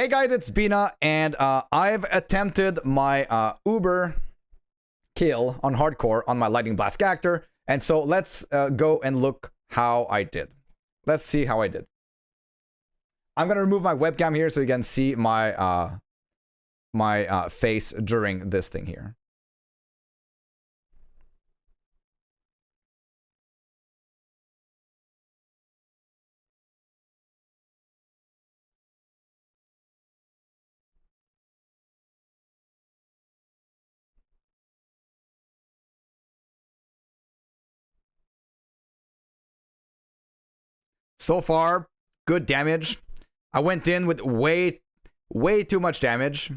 Hey guys, it's Bina, and I've attempted my Uber kill on hardcore on my Lightning Blast character, and so let's go and look how I did. Let's see how I did. I'm gonna remove my webcam here so you can see my face during this thing here. So far, good damage. I went in with way too much damage.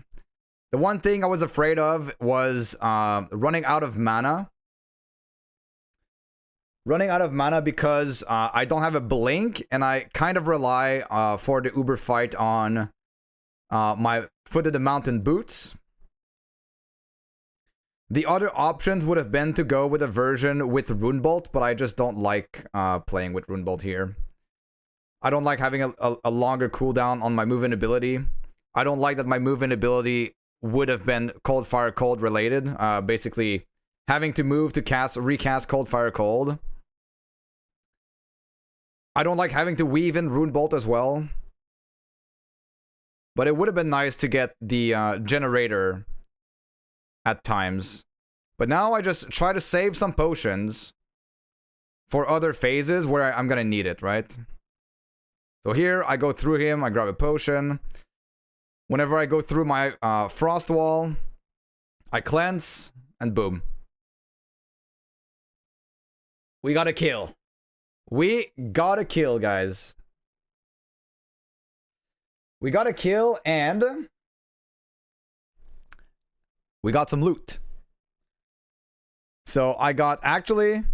The one thing I was afraid of was running out of mana. Running out of mana because I don't have a blink, and I kind of rely for the Uber fight on my Foot of the Mountain boots. The other options would have been to go with a version with Runebolt, but I just don't like playing with Runebolt here. I don't like having a longer cooldown on my movement ability. I don't like that my movement ability would have been Cold Fire Cold related. Basically, having to move to recast Cold Fire Cold. I don't like having to weave in Runebolt as well. But it would have been nice to get the generator at times. But now I just try to save some potions for other phases where I'm gonna need it, right? So here, I go through him, I grab a potion. Whenever I go through my frost wall, I cleanse, and boom. We got a kill. We got a kill, guys. We got a kill, and we got some loot. So I got, actually,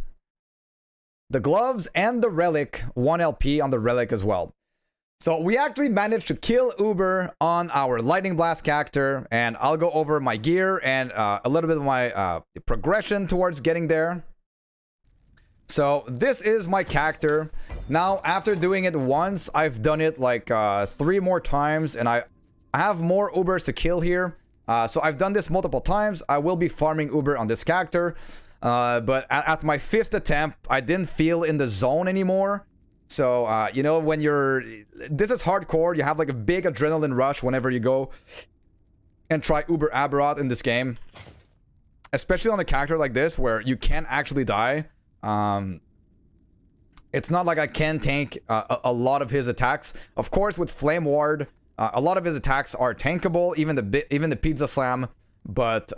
the gloves and the relic, 1 LP on the relic as well. So we actually managed to kill Uber on our Lightning Blast character, and I'll go over my gear and a little bit of my progression towards getting there. So this is my character. Now, after doing it once, I've done it like 3 more times, and I have more Ubers to kill here. So I've done this multiple times. I will be farming Uber on this character. But at my 5th attempt, I didn't feel in the zone anymore. So, you know, when this is hardcore, you have like a big adrenaline rush whenever you go and try Uber Aberroth in this game. Especially on a character like this, where you can actually die. It's not like I can tank a lot of his attacks. Of course, with Flame Ward, a lot of his attacks are tankable, even the Pizza Slam. But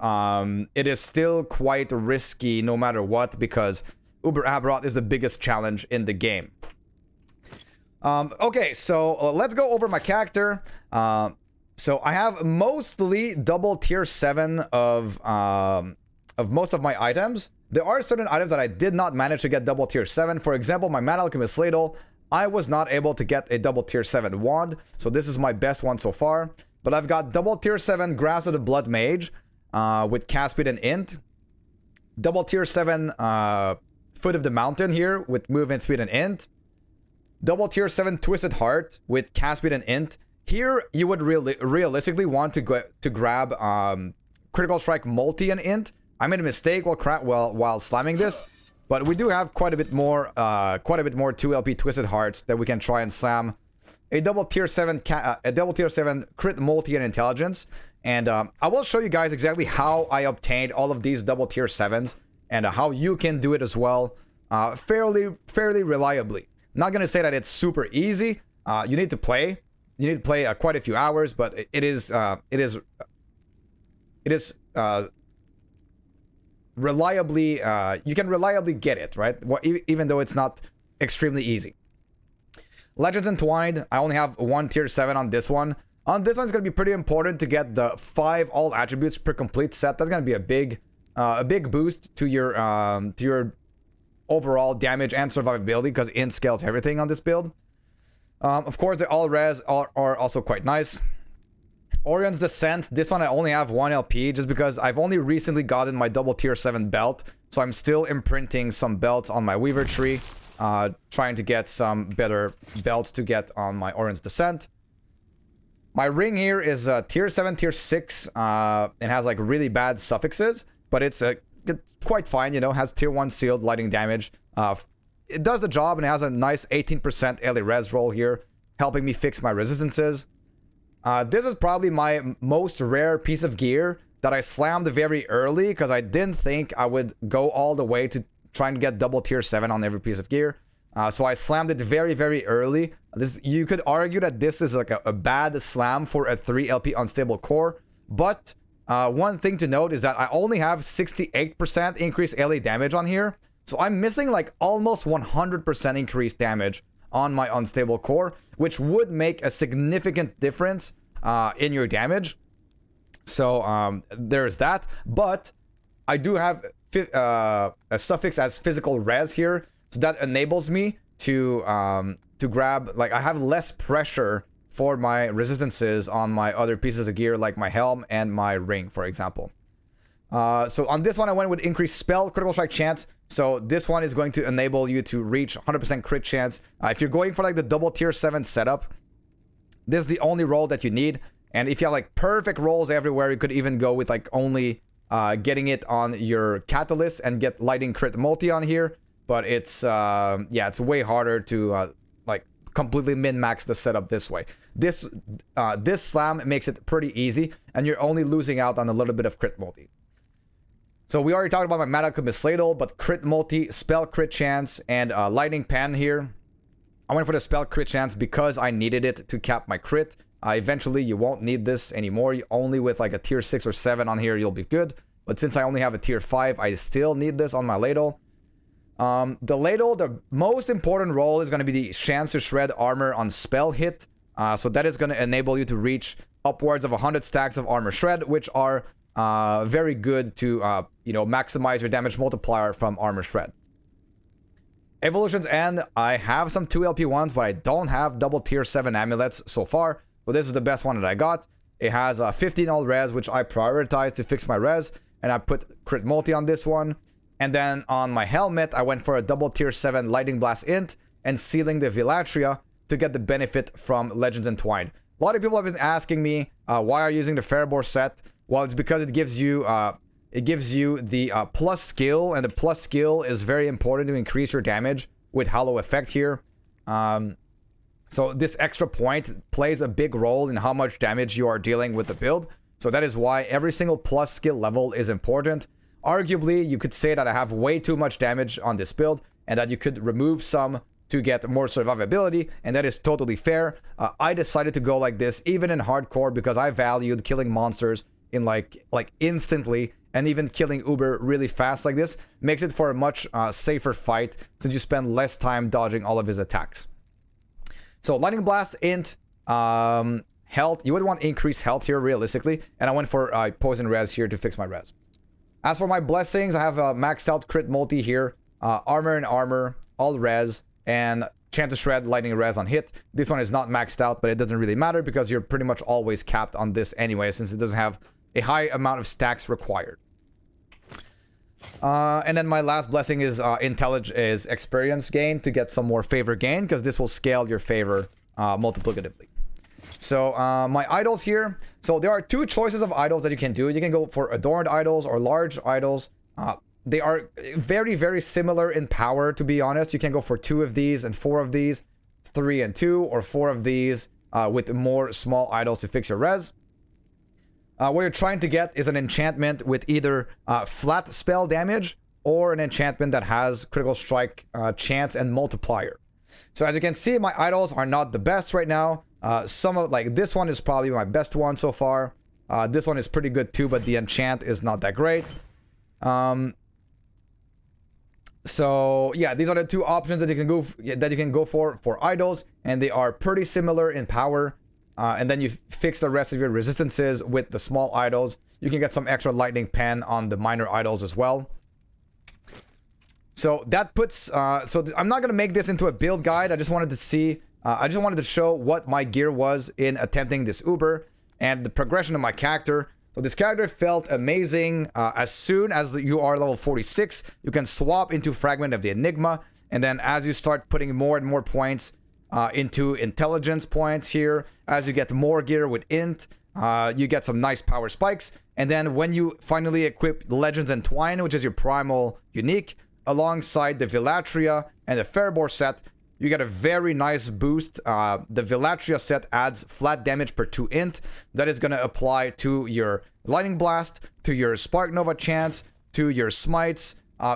it is still quite risky no matter what, because Uber Aberroth is the biggest challenge in the game. Okay, so let's go over my character. So I have mostly double tier 7 of most of my items. There are certain items that I did not manage to get double tier 7. For example, my Mad Alchemist Ladle, I was not able to get a double tier 7 wand. So this is my best one so far. But I've got double tier 7 Grasp of the Blood Mage with cast speed and int. Double tier 7 Foot of the Mountain here with movement speed and int. Double tier 7 Twisted Heart with cast speed and int. Here, you would realistically want to grab Critical Strike Multi and int. I made a mistake while slamming this, but we do have quite a bit more 2 LP Twisted Hearts that we can try and slam. A double tier 7 crit multi and intelligence, and I will show you guys exactly how I obtained all of these double tier 7s and how you can do it as well, fairly reliably. Not gonna say that it's super easy. You need to play. You need to play quite a few hours, but it is reliably. You can reliably get it, right? Even though it's not extremely easy. Legends Entwined, I only have 1 tier 7 on this one. On this one, it's going to be pretty important to get the 5 all attributes per complete set. That's going to be a big boost to your overall damage and survivability, because int scales everything on this build. Of course, the all res are also quite nice. Orion's Descent, this one I only have 1 LP just because I've only recently gotten my double tier 7 belt, so I'm still imprinting some belts on my Weaver tree. Trying to get some better belts to get on my Orion's Descent. My ring here is tier 7, tier 6. It has like really bad suffixes, but it's quite fine, you know, has tier 1 sealed lightning damage. It does the job and it has a nice 18% early res roll here, helping me fix my resistances. This is probably my most rare piece of gear that I slammed very early because I didn't think I would go all the way to trying to get double tier 7 on every piece of gear. So I slammed it very, very early. You could argue that this is like a bad slam for a 3 LP unstable core. But one thing to note is that I only have 68% increased LA damage on here. So I'm missing like almost 100% increased damage on my unstable core, which would make a significant difference in your damage. So there's that. But I do have a suffix as physical res here. So that enables me to grab, like, I have less pressure for my resistances on my other pieces of gear, like my helm and my ring, for example. So on this one, I went with increased spell critical strike chance. So this one is going to enable you to reach 100% crit chance. If you're going for like the double tier 7 setup, this is the only roll that you need. And if you have like perfect rolls everywhere, you could even go with like only getting it on your catalyst and get lightning crit multi on here. But it's yeah, it's way harder to like completely min-max the setup this way. This slam makes it pretty easy, and you're only losing out on a little bit of crit multi. So we already talked about my Mana Alchemist Ladle, but crit multi, spell crit chance, and lightning pan here. I went for the spell crit chance because I needed it to cap my crit. Eventually, you won't need this anymore. Only with like a tier 6 or 7 on here, you'll be good. But since I only have a tier 5, I still need this on my Ladle. The Ladle, the most important role is going to be the chance to shred armor on spell hit. So that is going to enable you to reach upwards of 100 stacks of armor shred, which are very good to you know, maximize your damage multiplier from armor shred. Evolutions End, I have some 2LP ones, but I don't have double tier 7 amulets so far. So this is the best one that I got. It has 15 all res, which I prioritized to fix my res, and I put crit multi on this one. And then on my helmet, I went for a double tier 7 Lightning Blast Int and sealing the Vilatria to get the benefit from Legends Entwined. A lot of people have been asking me why are you using the Fairboar set. Well, it's because it gives you the plus skill, and the plus skill is very important to increase your damage with Hollow Effect here. So this extra point plays a big role in how much damage you are dealing with the build. So that is why every single plus skill level is important. Arguably, you could say that I have way too much damage on this build and that you could remove some to get more survivability, and that is totally fair. I decided to go like this even in hardcore because I valued killing monsters in like instantly, and even killing Uber really fast like this makes it for a much safer fight since you spend less time dodging all of his attacks. So Lightning Blast Int, health, you would want increased health here realistically, and I went for poison res here to fix my res. As for my blessings, I have a maxed out crit multi here, armor and armor, all res, and chance to shred lightning res on hit. This one is not maxed out, but it doesn't really matter because you're pretty much always capped on this anyway, since it doesn't have a high amount of stacks required. And then my last blessing is experience gain to get some more favor gain, because this will scale your favor multiplicatively. So my idols here. So there are two choices of idols that you can do. You can go for adorned idols or large idols. They are very, very similar in power, to be honest. You can go for 2 of these and 4 of these, 3 and 2, or 4 of these with more small idols to fix your res. What you're trying to get is an enchantment with either flat spell damage or an enchantment that has critical strike chance and multiplier. So as you can see, my idols are not the best right now. Some of, like, this one is probably my best one so far. This one is pretty good too, but the enchant is not that great. So yeah, these are the two options that you can go for idols, and they are pretty similar in power. And then you fix the rest of your resistances with the small idols. You can get some extra lightning pen on the minor idols as well. So that puts so I'm not gonna make this into a build guide. I just wanted to see I just wanted to show what my gear was in attempting this Uber and the progression of my character. So this character felt amazing. As soon as you are level 46, you can swap into Fragment of the Enigma, and then as you start putting more and more points into intelligence points here. As you get more gear with int, you get some nice power spikes. And then when you finally equip Legends Entwine, which is your primal unique, alongside the Villatria and the Fairbor set, you get a very nice boost. The Villatria set adds flat damage per 2 int. That is going to apply to your Lightning Blast, to your Spark Nova chance, to your smites.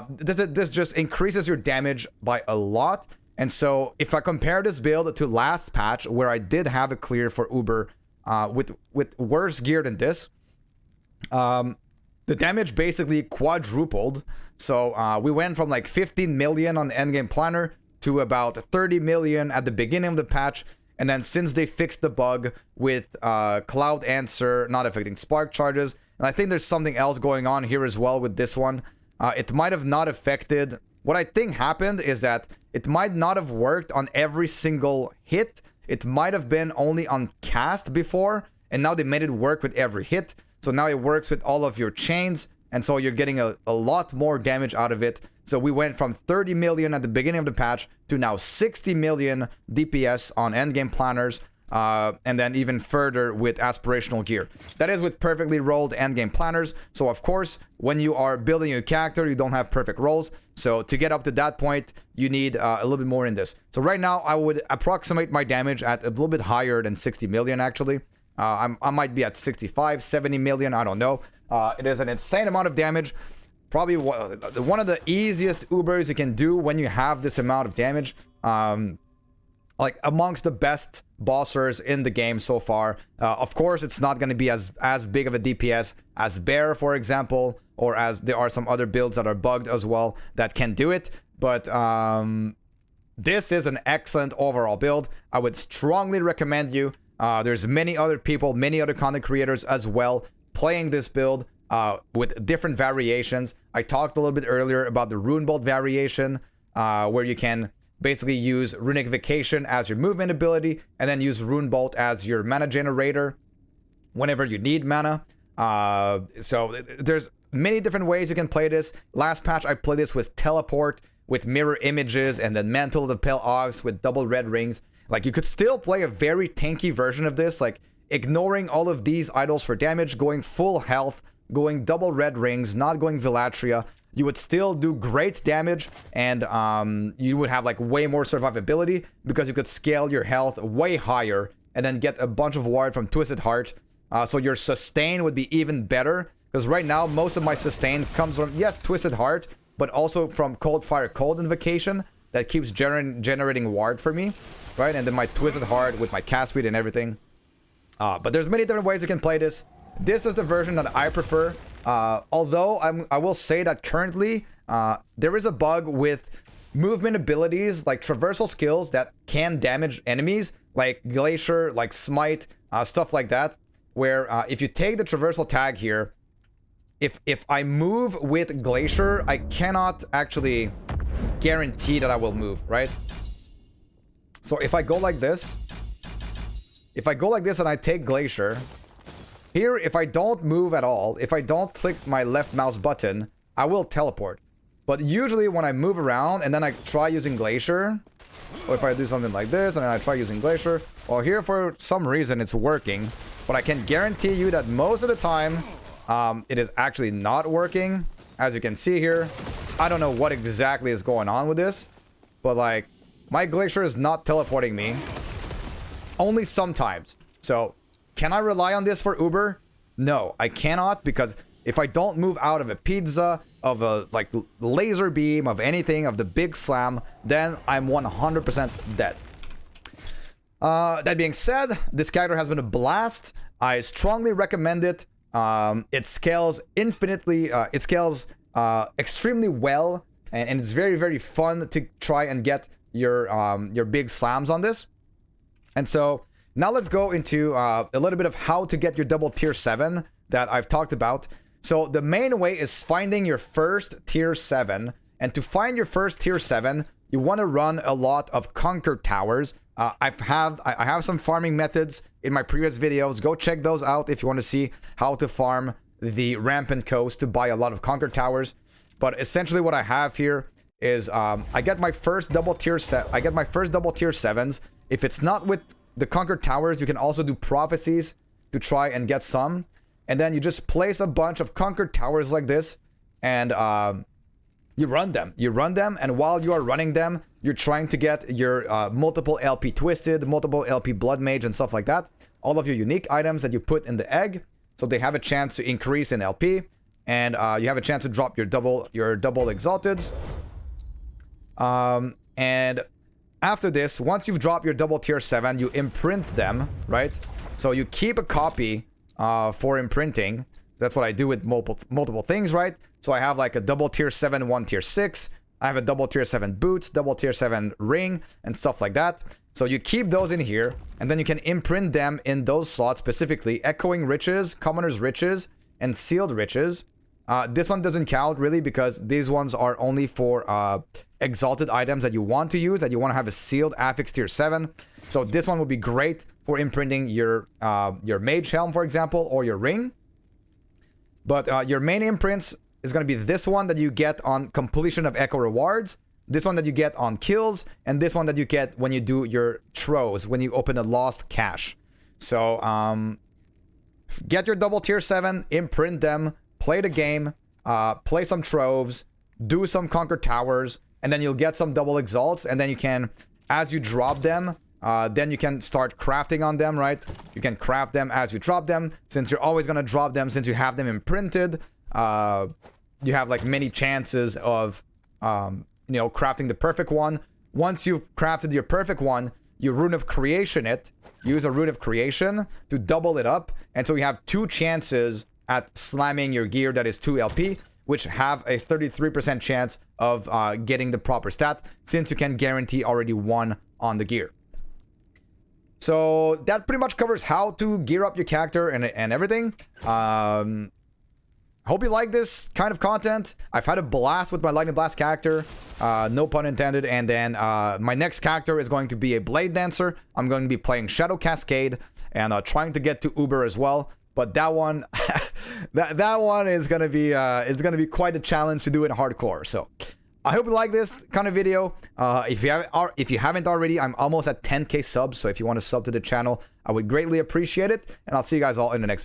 This just increases your damage by a lot. And so if I compare this build to last patch, where I did have it clear for Uber with worse gear than this, the damage basically quadrupled. So we went from like 15 million on the endgame planner to about 30 million at the beginning of the patch. And then since they fixed the bug with Cloud Answer not affecting spark charges, and I think there's something else going on here as well with this one. It might have not affected. What I think happened is that it might not have worked on every single hit. It might have been only on cast before, and now they made it work with every hit. So now it works with all of your chains, and so you're getting a lot more damage out of it. So we went from 30 million at the beginning of the patch to now 60 million DPS on endgame planners, and then even further with aspirational gear. That is with perfectly rolled endgame planners. So of course, when you are building your character, you don't have perfect rolls. So to get up to that point, you need a little bit more in this. So right now, I would approximate my damage at a little bit higher than 60 million actually. I might be at 65, 70 million, I don't know. It is an insane amount of damage. Probably one of the easiest Ubers you can do when you have this amount of damage. Like amongst the best bossers in the game so far. Of course, it's not going to be as big of a DPS as Bear, for example, or as there are some other builds that are bugged as well that can do it. But this is an excellent overall build. I would strongly recommend you. There's many other people, many other content creators as well playing this build with different variations. I talked a little bit earlier about the Rune Bolt variation, where you can basically use Runification as your movement ability, and then use Rune Bolt as your mana generator whenever you need mana. So there's many different ways you can play this. Last patch, I played this with Teleport, with Mirror Images, and then Mantle of the Pale Ox with double red rings. Like, you could still play a very tanky version of this, like ignoring all of these idols for damage, going full health, going double red rings, not going Villatria. You would still do great damage, and you would have like way more survivability because you could scale your health way higher and then get a bunch of ward from Twisted Heart. So your sustain would be even better, because right now most of my sustain comes from, yes, Twisted Heart, but also from Cold Fire Cold Invocation that keeps generating ward for me, right? And then my Twisted Heart with my cast speed and everything. But there's many different ways you can play this. This is the version that I prefer. Although I will say that currently there is a bug with movement abilities like traversal skills that can damage enemies, like Glacier, like Smite, stuff like that, where if you take the traversal tag here, if I move with Glacier, I cannot actually guarantee that I will move, right? So if I go like this, and I take Glacier, here, if I don't move at all, if I don't click my left mouse button, I will teleport. But usually when I move around and then I try using Glacier, or if I do something like this and then I try using Glacier, well, here for some reason it's working, but I can guarantee you that most of the time it is actually not working. As you can see here, I don't know what exactly is going on with this, but like my Glacier is not teleporting me, only sometimes. So can I rely on this for Uber? No, I cannot, because if I don't move out of a pizza, of a like laser beam, of anything, of the big slam, then I'm 100% dead. That being said, this character has been a blast. I strongly recommend it. It scales infinitely. It scales extremely well, and it's very, very fun to try and get your big slams on this. And so now let's go into a little bit of how to get your double tier 7 that I've talked about. So the main way is finding your first tier 7. And to find your first tier 7, you want to run a lot of Conquer Towers. I have some farming methods in my previous videos. Go check those out if you want to see how to farm the Rampant Coast to buy a lot of Conquer Towers. But essentially what I have here is I get my first double tier 7s. If it's not with the Conquered Towers, you can also do Prophecies to try and get some. And then you just place a bunch of Conquered Towers like this, and you run them. You run them, and while you are running them, you're trying to get your multiple LP Twisted, multiple LP Blood Mage, and stuff like that. All of your unique items that you put in the egg, so they have a chance to increase in LP, and you have a chance to drop your double Exalteds. And after this, once you've dropped your double tier 7, you imprint them, right? So you keep a copy for imprinting. That's what I do with multiple things, right? So I have like a double tier 7, 1 tier 6. I have a double tier 7 boots, double tier 7 ring, and stuff like that. So you keep those in here, and then you can imprint them in those slots, specifically Echoing Riches, Commoner's Riches, and Sealed Riches. This one doesn't count really because these ones are only for exalted items that you want to use, that you want to have a sealed affix tier 7. So this one would be great for imprinting your Mage Helm, for example, or your ring. But your main imprints is going to be this one that you get on completion of Echo Rewards, this one that you get on kills, and this one that you get when you do your Troves, when you open a Lost Cache. So get your double tier 7, imprint them, play the game, play some Troves, do some Conquered Towers, and then you'll get some double Exalts, and then you can, as you drop them, then you can start crafting on them, right? You can craft them as you drop them. Since you're always going to drop them, since you have them imprinted, you have like many chances of, you know, crafting the perfect one. Once you've crafted your perfect one, you Rune of Creation it. Use a Rune of Creation to double it up. And so you have 2 chances at slamming your gear that is 2 LP, which have a 33% chance of getting the proper stat, since you can guarantee already 1 on the gear. So that pretty much covers how to gear up your character and everything. Hope you like this kind of content. I've had a blast with my Lightning Blast character, no pun intended. And then my next character is going to be a Blade Dancer. I'm going to be playing Shadow Cascade and trying to get to Uber as well. But that one, that one is gonna be it's gonna be quite a challenge to do in hardcore. So I hope you like this kind of video. If you haven't already, I'm almost at 10k subs. So if you want to sub to the channel, I would greatly appreciate it. And I'll see you guys all in the next video.